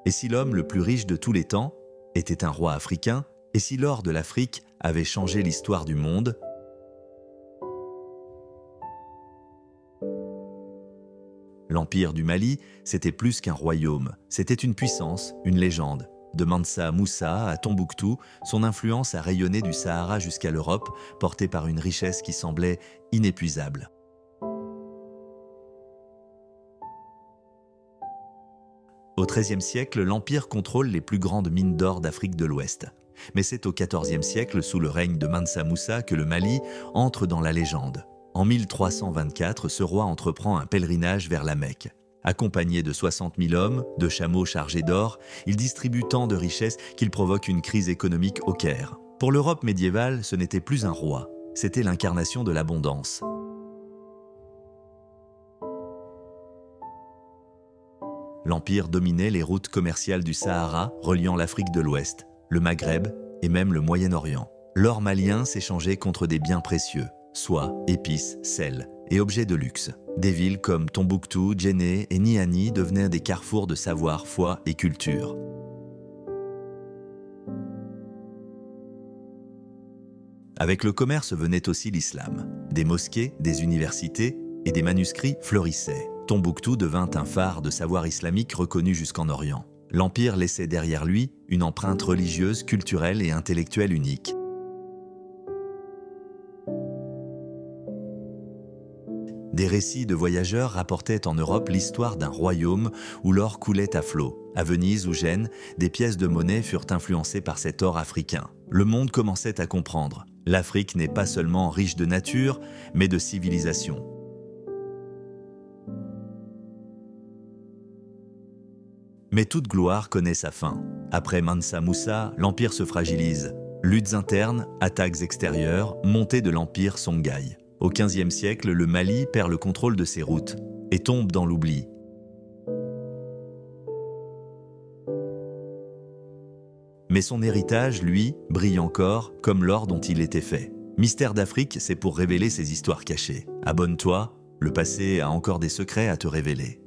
Et si l'homme le plus riche de tous les temps était un roi africain, et si l'or de l'Afrique avait changé l'histoire du monde, l'Empire du Mali, c'était plus qu'un royaume, c'était une puissance, une légende. De Mansa Moussa à Tombouctou, son influence a rayonné du Sahara jusqu'à l'Europe, portée par une richesse qui semblait inépuisable. Au XIIIe siècle, l'Empire contrôle les plus grandes mines d'or d'Afrique de l'Ouest. Mais c'est au XIVe siècle, sous le règne de Mansa Moussa, que le Mali entre dans la légende. En 1324, ce roi entreprend un pèlerinage vers la Mecque. Accompagné de 60 000 hommes, de chameaux chargés d'or, il distribue tant de richesses qu'il provoque une crise économique au Caire. Pour l'Europe médiévale, ce n'était plus un roi, c'était l'incarnation de l'abondance. L'Empire dominait les routes commerciales du Sahara, reliant l'Afrique de l'Ouest, le Maghreb et même le Moyen-Orient. L'or malien s'échangeait contre des biens précieux, soie, épices, sel et objets de luxe. Des villes comme Tombouctou, Djenné et Niani devenaient des carrefours de savoir, foi et culture. Avec le commerce venait aussi l'islam. Des mosquées, des universités et des manuscrits fleurissaient. Tombouctou devint un phare de savoir islamique reconnu jusqu'en Orient. L'Empire laissait derrière lui une empreinte religieuse, culturelle et intellectuelle unique. Des récits de voyageurs rapportaient en Europe l'histoire d'un royaume où l'or coulait à flot. À Venise ou Gênes, des pièces de monnaie furent influencées par cet or africain. Le monde commençait à comprendre. L'Afrique n'est pas seulement riche de nature, mais de civilisation. Mais toute gloire connaît sa fin. Après Mansa Moussa, l'Empire se fragilise. Luttes internes, attaques extérieures, montée de l'Empire Songhai. Au XVe siècle, le Mali perd le contrôle de ses routes et tombe dans l'oubli. Mais son héritage, lui, brille encore comme l'or dont il était fait. Mystère d'Afrique, c'est pour révéler ses histoires cachées. Abonne-toi, le passé a encore des secrets à te révéler.